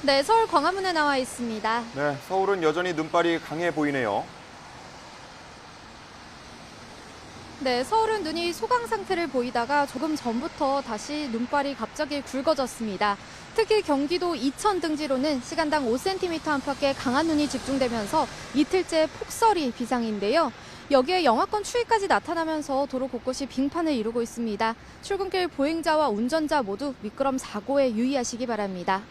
네, 서울 광화문에 나와 있습니다. 네, 서울은 여전히 눈발이 강해 보이네요. 네, 서울은 눈이 소강 상태를 보이다가 조금 전부터 다시 눈발이 갑자기 굵어졌습니다. 특히 경기도 이천 등지로는 시간당 5cm 안팎의 강한 눈이 집중되면서 이틀째 폭설이 비상인데요. 여기에 영하권 추위까지 나타나면서 도로 곳곳이 빙판을 이루고 있습니다. 출근길 보행자와 운전자 모두 미끄럼 사고에 유의하시기 바랍니다.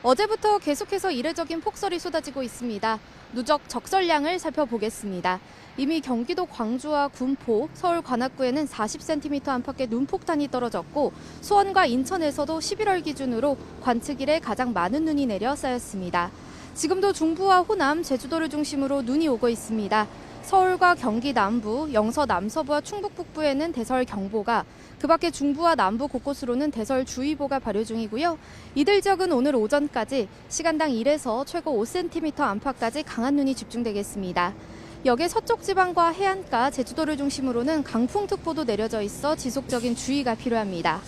어제부터 계속해서 이례적인 폭설이 쏟아지고 있습니다. 누적 적설량을 살펴보겠습니다. 이미 경기도 광주와 군포, 서울 관악구에는 40cm 안팎의 눈폭탄이 떨어졌고 수원과 인천에서도 11월 기준으로 관측 이래 가장 많은 눈이 내려 쌓였습니다. 지금도 중부와 호남, 제주도를 중심으로 눈이 오고 있습니다. 서울과 경기 남부, 영서 남서부와 충북 북부에는 대설경보가, 그 밖에 중부와 남부 곳곳으로는 대설주의보가 발효 중이고요. 이들 지역은 오늘 오전까지 시간당 1에서 최고 5cm 안팎까지 강한 눈이 집중되겠습니다. 여기에 서쪽 지방과 해안가, 제주도를 중심으로는 강풍특보도 내려져 있어 지속적인 주의가 필요합니다.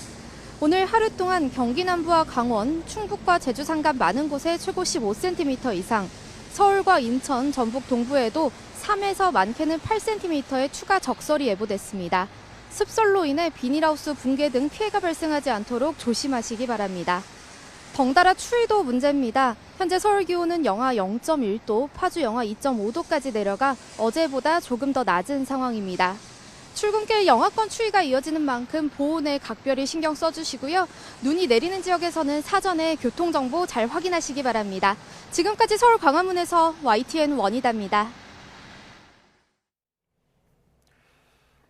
오늘 하루 동안 경기 남부와 강원, 충북과 제주 산간 많은 곳에 최고 15cm 이상, 서울과 인천, 전북 동부에도 3에서 많게는 8cm의 추가 적설이 예보됐습니다. 습설로 인해 비닐하우스 붕괴 등 피해가 발생하지 않도록 조심하시기 바랍니다. 덩달아 추위도 문제입니다. 현재 서울 기온은 영하 0.1도, 파주 영하 2.5도까지 내려가 어제보다 조금 더 낮은 상황입니다. 출근길 영하권 추위가 이어지는 만큼 보온에 각별히 신경 써주시고요. 눈이 내리는 지역에서는 사전에 교통정보 잘 확인하시기 바랍니다. 지금까지 서울 광화문에서 YTN 원희다입니다.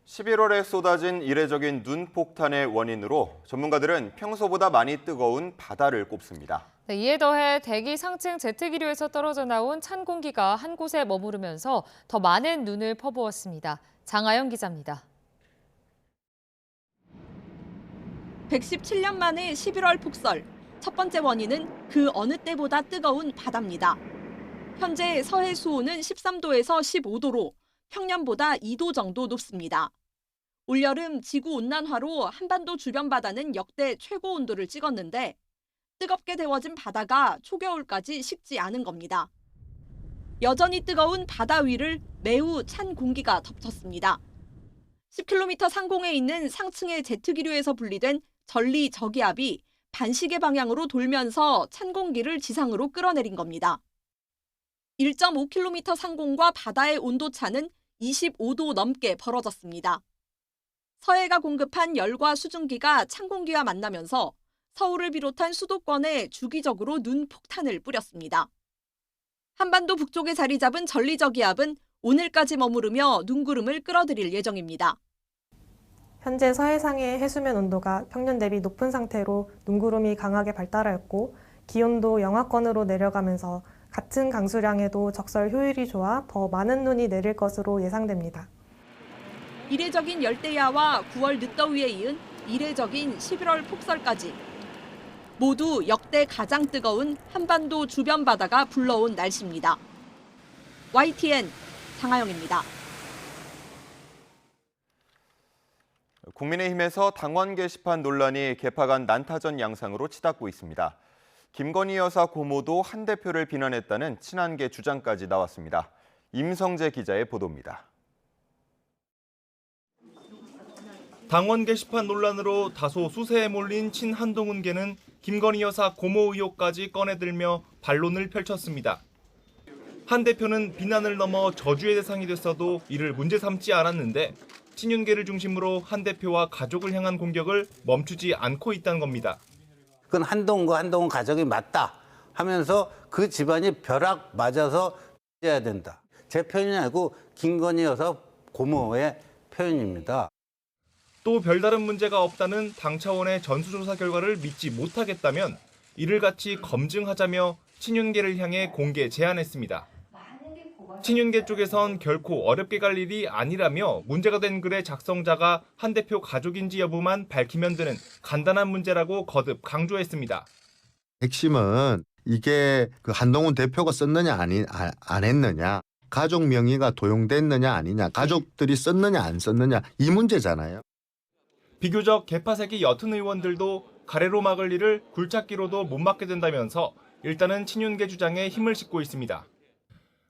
11월에 쏟아진 이례적인 눈폭탄의 원인으로 전문가들은 평소보다 많이 뜨거운 바다를 꼽습니다. 네, 이에 더해 대기 상층 제트기류에서 떨어져 나온 찬 공기가 한 곳에 머무르면서 더 많은 눈을 퍼부었습니다. 장아영 기자입니다. 117년 만에 11월 폭설. 첫 번째 원인은 그 어느 때보다 뜨거운 바다입니다. 현재 서해 수온은 13도에서 15도로 평년보다 2도 정도 높습니다. 올여름 지구온난화로 한반도 주변 바다는 역대 최고 온도를 찍었는데 뜨겁게 데워진 바다가 초겨울까지 식지 않은 겁니다. 여전히 뜨거운 바다 위를 매우 찬 공기가 덮쳤습니다. 10km 상공에 있는 상층의 제트기류에서 분리된 전리 저기압이 반시계 방향으로 돌면서 찬 공기를 지상으로 끌어내린 겁니다. 1.5km 상공과 바다의 온도차는 25도 넘게 벌어졌습니다. 서해가 공급한 열과 수증기가 찬 공기와 만나면서 서울을 비롯한 수도권에 주기적으로 눈 폭탄을 뿌렸습니다. 한반도 북쪽에 자리 잡은 전리저기압은 오늘까지 머무르며 눈구름을 끌어들일 예정입니다. 현재 서해상의 해수면 온도가 평년 대비 높은 상태로 눈구름이 강하게 발달하였고 기온도 영하권으로 내려가면서 같은 강수량에도 적설 효율이 좋아 더 많은 눈이 내릴 것으로 예상됩니다. 이례적인 열대야와 9월 늦더위에 이은 이례적인 11월 폭설까지 모두 역대 가장 뜨거운 한반도 주변 바다가 불러온 날씨입니다. YTN 장하영입니다. 국민의힘에서 당원 게시판 논란이 개파간 난타전 양상으로 치닫고 있습니다. 김건희 여사 고모도 한 대표를 비난했다는 친한계 주장까지 나왔습니다. 임성재 기자의 보도입니다. 당원 게시판 논란으로 다소 수세에 몰린 친한동훈계는 김건희 여사 고모 의혹까지 꺼내들며 반론을 펼쳤습니다. 한 대표는 비난을 넘어 저주의 대상이 됐어도 이를 문제 삼지 않았는데 친윤계를 중심으로 한 대표와 가족을 향한 공격을 멈추지 않고 있다는 겁니다. 그건 한동훈과 한동훈 가족이 맞다 하면서 그 집안이 벼락 맞아서 해야 된다. 제 표현이 아니고 김건희 여사 고모의 표현입니다. 또 별다른 문제가 없다는 당 차원의 전수조사 결과를 믿지 못하겠다면 이를 같이 검증하자며 친윤계를 향해 공개 제안했습니다. 친윤계 쪽에선 결코 어렵게 갈 일이 아니라며 문제가 된 글의 작성자가 한 대표 가족인지 여부만 밝히면 되는 간단한 문제라고 거듭 강조했습니다. 핵심은 이게 그 한동훈 대표가 썼느냐 안 했느냐, 가족 명의가 도용됐느냐 아니냐, 가족들이 썼느냐 안 썼느냐 이 문제잖아요. 비교적 개파색이 옅은 의원들도 가래로 막을 일을 굴착기로도 못 막게 된다면서 일단은 친윤계 주장에 힘을 싣고 있습니다.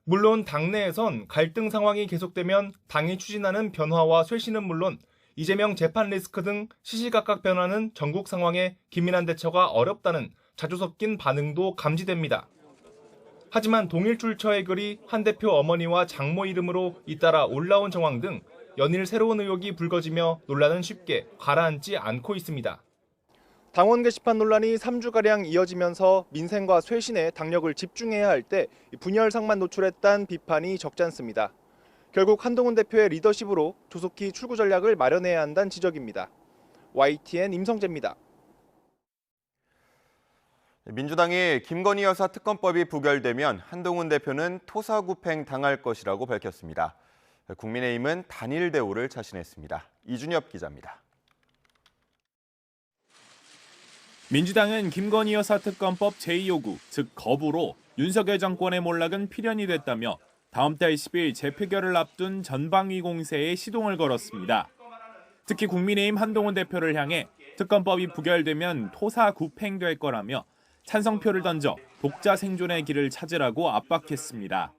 물론 당내에선 갈등 상황이 계속되면 당이 추진하는 변화와 쇄신은 물론 이재명 재판 리스크 등 시시각각 변하는 전국 상황에 기민한 대처가 어렵다는 자주 섞인 반응도 감지됩니다. 하지만 동일 출처의 글이 한 대표 어머니와 장모 이름으로 잇따라 올라온 정황 등 연일 새로운 의혹이 불거지며 논란은 쉽게 가라앉지 않고 있습니다. 당원 게시판 논란이 3주가량 이어지면서 민생과 쇄신에 당력을 집중해야 할 때 분열상만 노출했다는 비판이 적지 않습니다. 결국 한동훈 대표의 리더십으로 조속히 출구 전략을 마련해야 한다는 지적입니다. YTN 임성재입니다. 민주당이 김건희 여사 특검법이 부결되면 한동훈 대표는 토사구팽 당할 것이라고 밝혔습니다. 국민의힘은 단일 대우를 자신했습니다. 이준엽 기자입니다. 민주당은 김건희 여사 특검법 제2요구, 즉 거부로 윤석열 정권의 몰락은 필연이 됐다며 다음 달 10일 재표결을 앞둔 전방위 공세에 시동을 걸었습니다. 특히 국민의힘 한동훈 대표를 향해 특검법이 부결되면 토사구팽될 거라며 찬성표를 던져 독자 생존의 길을 찾으라고 압박했습니다.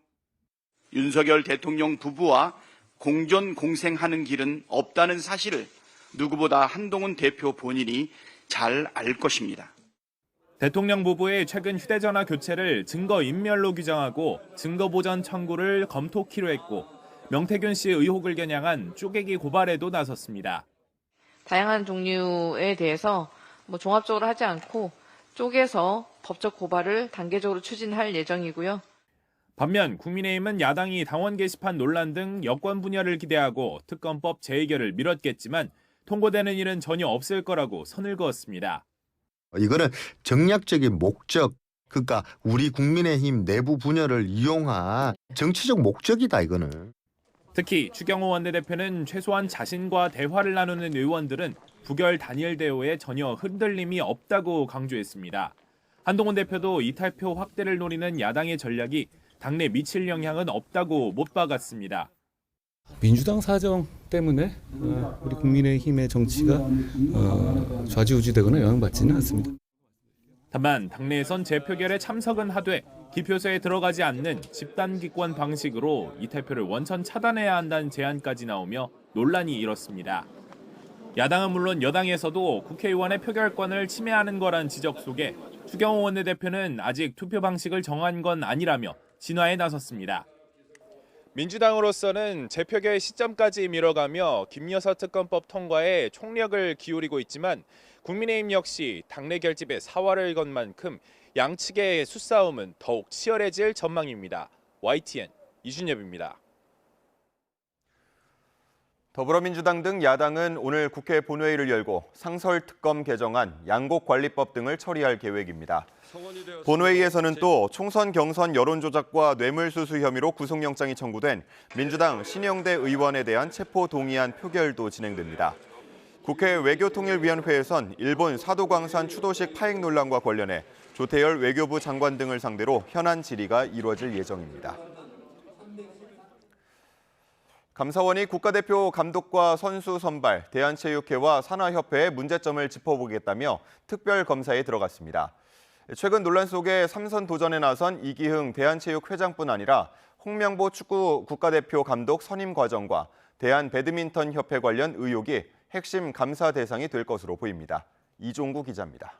윤석열 대통령 부부와 공존 공생하는 길은 없다는 사실을 누구보다 한동훈 대표 본인이 잘 알 것입니다. 대통령 부부의 최근 휴대전화 교체를 증거인멸로 규정하고 증거보전 청구를 검토키로 했고 명태균 씨의 의혹을 겨냥한 쪼개기 고발에도 나섰습니다. 다양한 종류에 대해서 종합적으로 하지 않고 쪼개서 법적 고발을 단계적으로 추진할 예정이고요. 반면 국민의힘은 야당이 당원 게시판 논란 등 여권 분열을 기대하고 특검법 재의결을 미뤘겠지만 통과되는 일은 전혀 없을 거라고 선을 그었습니다. 이거는 정략적인 목적, 그러니까 우리 국민의힘 내부 분열을 이용한 정치적 목적이다 이거는. 특히 추경호 원내대표는 최소한 자신과 대화를 나누는 의원들은 부결 단일 대우에 전혀 흔들림이 없다고 강조했습니다. 한동훈 대표도 이탈표 확대를 노리는 야당의 전략이 당내 미칠 영향은 없다고 못 박았습니다. 민주당 사정 때문에 우리 국민의힘의 정치가 좌지우지되거나 영향받지는 않습니다. 다만 당내에선 재표결에 참석은 하되 기표소에 들어가지 않는 집단기권 방식으로 이탈표를 원천 차단해야 한다는 제안까지 나오며 논란이 일었습니다. 야당은 물론 여당에서도 국회의원의 표결권을 침해하는 거란 지적 속에 추경호 원내대표는 아직 투표 방식을 정한 건 아니라며 진화에 나섰습니다. 민주당으로서는 재표결 시점까지 미뤄가며 김여사 특검법 통과에 총력을 기울이고 있지만 국민의힘 역시 당내 결집에 사활을 건 만큼 양측의 수싸움은 더욱 치열해질 전망입니다. YTN 이준엽입니다. 더불어민주당 등 야당은 오늘 국회 본회의를 열고 상설특검 개정안, 양곡관리법 등을 처리할 계획입니다. 본회의에서는 또 총선 경선 여론조작과 뇌물수수 혐의로 구속영장이 청구된 민주당 신영대 의원에 대한 체포동의안 표결도 진행됩니다. 국회 외교통일위원회에선 일본 사도광산 추도식 파행 논란과 관련해 조태열 외교부 장관 등을 상대로 현안 질의가 이루어질 예정입니다. 감사원이 국가대표 감독과 선수 선발, 대한체육회와 산하협회의 문제점을 짚어보겠다며 특별검사에 들어갔습니다. 최근 논란 속에 3선 도전에 나선 이기흥 대한체육회장뿐 아니라 홍명보 축구 국가대표 감독 선임 과정과 대한배드민턴협회 관련 의혹이 핵심 감사 대상이 될 것으로 보입니다. 이종구 기자입니다.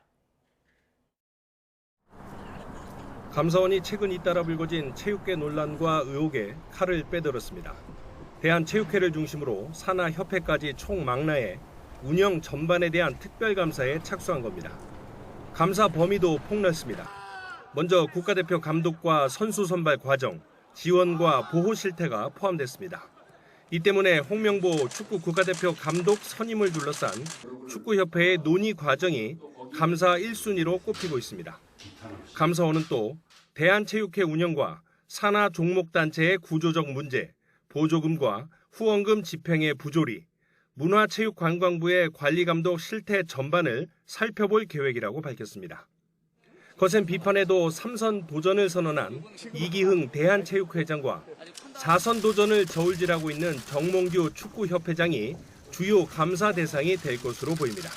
감사원이 최근 잇따라 불거진 체육계 논란과 의혹에 칼을 빼들었습니다. 대한체육회를 중심으로 산하협회까지 총망라해 운영 전반에 대한 특별감사에 착수한 겁니다. 감사 범위도 폭넓습니다. 먼저 국가대표 감독과 선수 선발 과정, 지원과 보호 실태가 포함됐습니다. 이 때문에 홍명보 축구 국가대표 감독 선임을 둘러싼 축구협회의 논의 과정이 감사 1순위로 꼽히고 있습니다. 감사원은 또 대한체육회 운영과 산하 종목단체의 구조적 문제, 보조금과 후원금 집행의 부조리, 문화체육관광부의 관리감독 실태 전반을 살펴볼 계획이라고 밝혔습니다. 거센 비판에도 3선 도전을 선언한 이기흥 대한체육회장과 4선 도전을 저울질하고 있는 정몽규 축구협회장이 주요 감사 대상이 될 것으로 보입니다.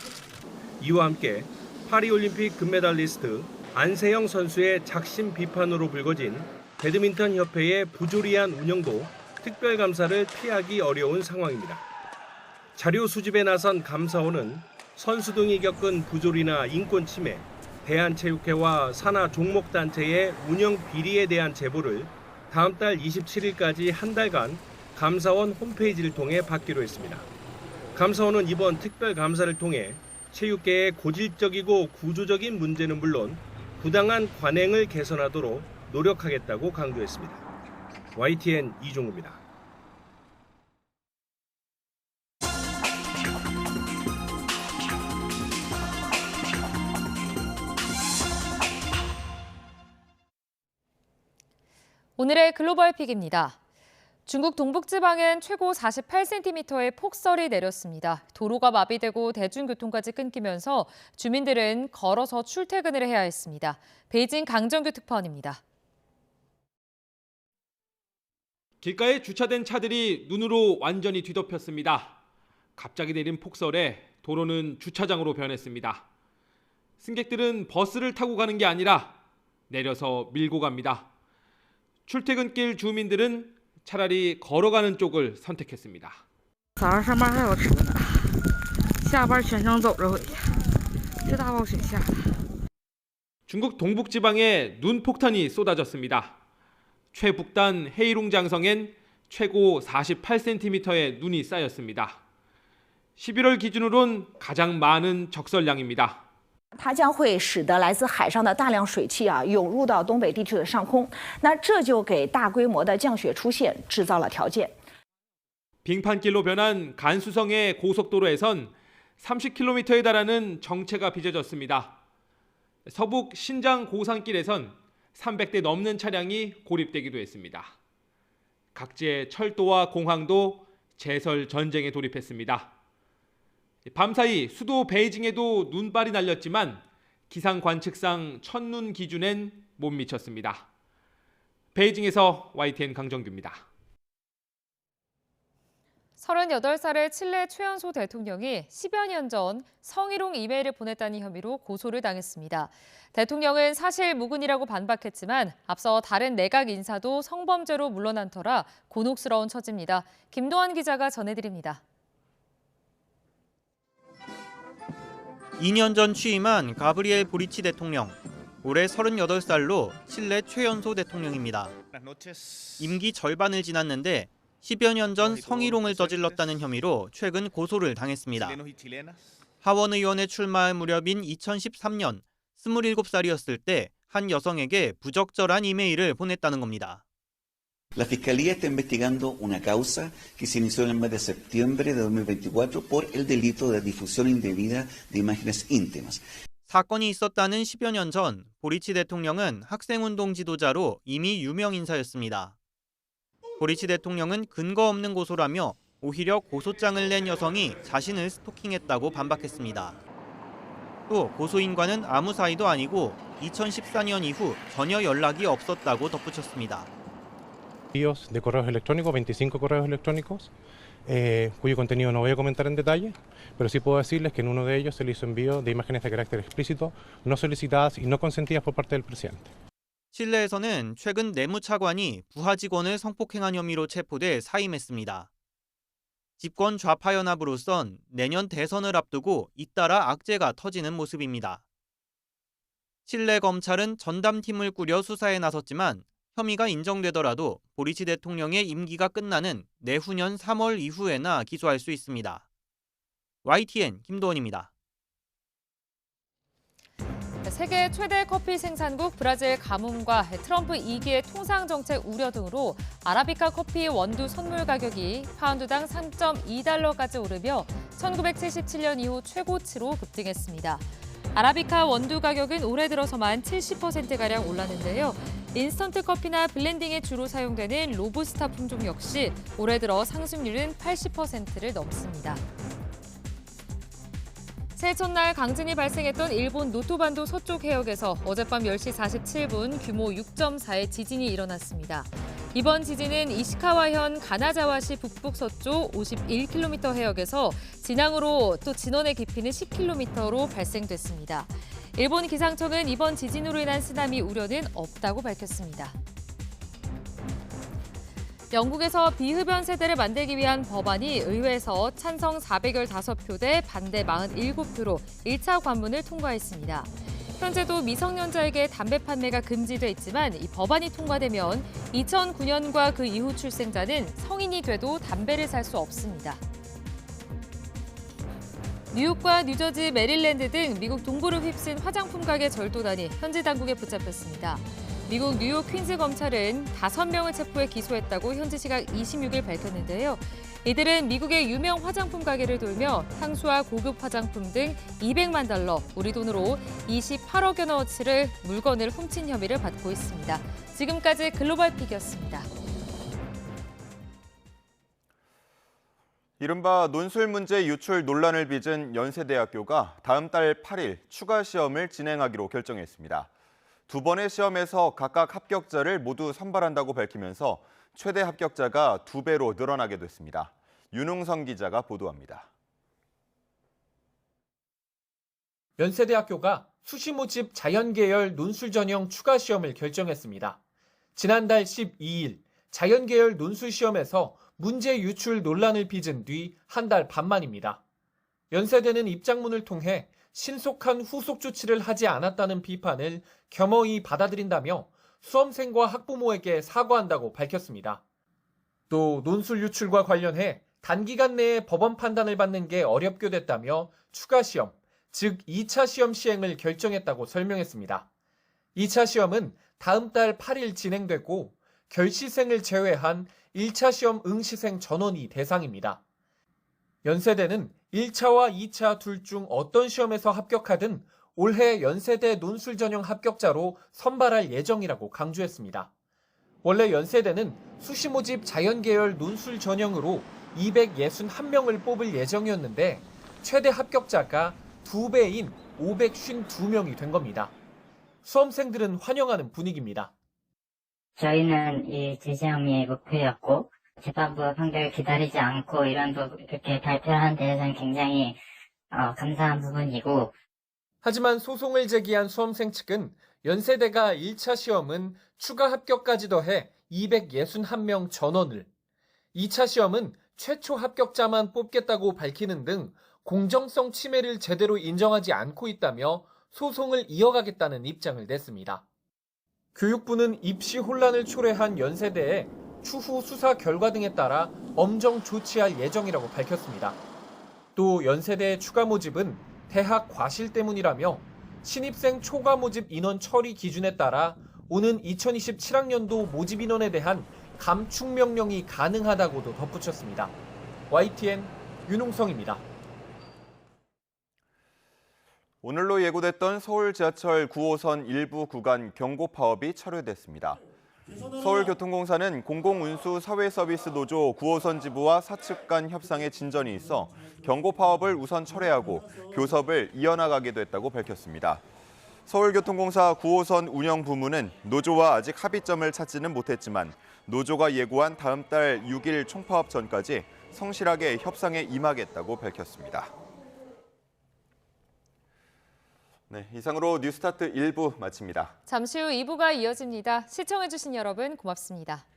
이와 함께 파리올림픽 금메달리스트 안세영 선수의 작심 비판으로 불거진 배드민턴협회의 부조리한 운영도 특별감사를 피하기 어려운 상황입니다. 자료 수집에 나선 감사원은 선수 등이 겪은 부조리나 인권 침해, 대한체육회와 산하 종목단체의 운영 비리에 대한 제보를 다음 달 27일까지 한 달간 감사원 홈페이지를 통해 받기로 했습니다. 감사원은 이번 특별감사를 통해 체육계의 고질적이고 구조적인 문제는 물론 부당한 관행을 개선하도록 노력하겠다고 강조했습니다. YTN 이종우입니다. 오늘의 글로벌 픽입니다. 중국 동북지방엔 최고 48cm의 폭설이 내렸습니다. 도로가 마비되고 대중교통까지 끊기면서 주민들은 걸어서 출퇴근을 해야 했습니다. 베이징 강정규 특파원입니다. 길가에 주차된 차들이 눈으로 완전히 뒤덮였습니다. 갑자기 내린 폭설에 도로는 주차장으로 변했습니다. 승객들은 버스를 타고 가는 게 아니라 내려서 밀고 갑니다. 출퇴근길 주민들은 차라리 걸어가는 쪽을 선택했습니다. 중국 동북지방에 눈폭탄이 쏟아졌습니다. 최북단 헤이룽장성엔 최고 48cm의 눈이 쌓였습니다. 11월 기준으로는 가장 많은 적설량입니다. 它将会使得来自海上的大量水汽涌入到东北地区的上空，那这就给大规模的降雪出现制造了条件。 빙판길로 변한 간수성의 고속도로에선 30km에 달하는 정체가 빚어졌습니다. 서북 신장 고산길에선 300대 넘는 차량이 고립되기도 했습니다. 각지의 철도와 공항도 제설 전쟁에 돌입했습니다. 밤사이 수도 베이징에도 눈발이 날렸지만 기상 관측상 첫눈 기준엔 못 미쳤습니다. 베이징에서 YTN 강정규입니다. 38살의 칠레 최연소 대통령이 10여 년 전 성희롱 이메일을 보냈다는 혐의로 고소를 당했습니다. 대통령은 사실 무근이라고 반박했지만 앞서 다른 내각 인사도 성범죄로 물러난 터라 곤혹스러운 처지입니다. 김도환 기자가 전해드립니다. 2년 전 취임한 가브리엘 보리치 대통령. 올해 38살로 칠레 최연소 대통령입니다. 임기 절반을 지났는데 10여 년 전 성희롱을 저질렀다는 혐의로 최근 고소를 당했습니다. 하원 의원에 출마할 무렵인 2013년 27살이었을 때 한 여성에게 부적절한 이메일을 보냈다는 겁니다. La Fiscalía está investigando una causa que se inició en el mes de septiembre de 2024 por el delito de difusión indebida de imágenes íntimas. 사건이 있었다는 10여 년 전 보리치 대통령은 학생운동 지도자로 이미 유명 인사였습니다. 보리치 대통령은 근거 없는 고소라며 오히려 고소장을 낸 여성이 자신을 스토킹했다고 반박했습니다. 또 고소인과는 아무 사이도 아니고 2014년 이후 전혀 연락이 없었다고 덧붙였습니다. De correos electrónicos, 25 correos electrónicos, cuyo contenido no voy a comentar en detalle, pero sí puedo decirles que en uno de ellos se le hizo envío de imágenes de carácter explícito, no solicitadas y no consentidas por parte del presidente. 칠레에서는 최근 내무차관이 부하 직원을 성폭행한 혐의로 체포돼 사임했습니다. 집권 좌파 연합으로선 내년 대선을 앞두고 잇따라 악재가 터지는 모습입니다. 칠레 검찰은 전담팀을 꾸려 수사에 나섰지만 혐의가 인정되더라도 보리치 대통령의 임기가 끝나는 내후년 3월 이후에나 기소할 수 있습니다. YTN 김도원입니다. 세계 최대 커피 생산국 브라질 가뭄과 트럼프 2기의 통상 정책 우려 등으로 아라비카 커피 원두 선물 가격이 파운드당 3.2달러까지 오르며 1977년 이후 최고치로 급등했습니다. 아라비카 원두 가격은 올해 들어서만 70%가량 올랐는데요. 인스턴트 커피나 블렌딩에 주로 사용되는 로부스타 품종 역시 올해 들어 상승률은 80%를 넘습니다. 새해 첫날 강진이 발생했던 일본 노토반도 서쪽 해역에서 어젯밤 10시 47분 규모 6.4의 지진이 일어났습니다. 이번 지진은 이시카와현 가나자와시 북북서쪽 51km 해역에서 진앙으로 또 진원의 깊이는 10km로 발생됐습니다. 일본 기상청은 이번 지진으로 인한 쓰나미 우려는 없다고 밝혔습니다. 영국에서 비흡연 세대를 만들기 위한 법안이 의회에서 찬성 415표 대 반대 47표로 1차 관문을 통과했습니다. 현재도 미성년자에게 담배 판매가 금지돼 있지만 이 법안이 통과되면 2009년과 그 이후 출생자는 성인이 돼도 담배를 살 수 없습니다. 뉴욕과 뉴저지, 메릴랜드 등 미국 동부를 휩쓴 화장품 가게 절도단이 현지 당국에 붙잡혔습니다. 미국 뉴욕 퀸즈 검찰은 5명을 체포해 기소했다고 현지 시각 26일 밝혔는데요. 이들은 미국의 유명 화장품 가게를 돌며 향수와 고급 화장품 등 $200만, 우리 돈으로 28억 원어치를 물건을 훔친 혐의를 받고 있습니다. 지금까지 글로벌 픽이었습니다. 이른바 논술 문제 유출 논란을 빚은 연세대학교가 다음 달 8일 추가 시험을 진행하기로 결정했습니다. 두 번의 시험에서 각각 합격자를 모두 선발한다고 밝히면서 최대 합격자가 2배로 늘어나게 됐습니다. 윤웅선 기자가 보도합니다. 연세대학교가 수시 모집 자연계열 논술 전형 추가 시험을 결정했습니다. 지난달 12일 자연계열 논술 시험에서 문제 유출 논란을 빚은 뒤 한 달 반 만입니다. 연세대는 입장문을 통해 신속한 후속 조치를 하지 않았다는 비판을 겸허히 받아들인다며 수험생과 학부모에게 사과한다고 밝혔습니다. 또 논술 유출과 관련해 단기간 내에 법원 판단을 받는 게 어렵게 됐다며 추가 시험, 즉 2차 시험 시행을 결정했다고 설명했습니다. 2차 시험은 다음 달 8일 진행되고 결시생을 제외한 1차 시험 응시생 전원이 대상입니다. 연세대는 1차와 2차 둘 중 어떤 시험에서 합격하든 올해 연세대 논술 전형 합격자로 선발할 예정이라고 강조했습니다. 원래 연세대는 수시 모집 자연계열 논술 전형으로 261명을 뽑을 예정이었는데 최대 합격자가 2배인 552명이 된 겁니다. 수험생들은 환영하는 분위기입니다. 저희는 이 재시험이 목표였고 재판부 판결을 기다리지 않고 이렇게 발표하는 데 대해서는 굉장히 감사한 부분이고, 하지만 소송을 제기한 수험생 측은 연세대가 1차 시험은 추가 합격까지 더해 261명 전원을, 2차 시험은 최초 합격자만 뽑겠다고 밝히는 등 공정성 침해를 제대로 인정하지 않고 있다며 소송을 이어가겠다는 입장을 냈습니다. 교육부는 입시 혼란을 초래한 연세대에 추후 수사 결과 등에 따라 엄정 조치할 예정이라고 밝혔습니다. 또 연세대의 추가 모집은 대학 과실 때문이라며 신입생 초과 모집 인원 처리 기준에 따라 오는 2027학년도 모집 인원에 대한 감축 명령이 가능하다고도 덧붙였습니다. YTN 윤홍성입니다. 오늘로 예고됐던 서울 지하철 9호선 일부 구간 경고 파업이 철회됐습니다. 서울교통공사는 공공운수 사회서비스 노조 9호선 지부와 사측 간 협상에 진전이 있어 경고 파업을 우선 철회하고 교섭을 이어나가게 됐다고 밝혔습니다. 서울교통공사 9호선 운영부문은 노조와 아직 합의점을 찾지는 못했지만 노조가 예고한 다음 달 6일 총파업 전까지 성실하게 협상에 임하겠다고 밝혔습니다. 네, 이상으로 뉴스타트 1부 마칩니다. 잠시 후 2부가 이어집니다. 시청해주신 여러분 고맙습니다.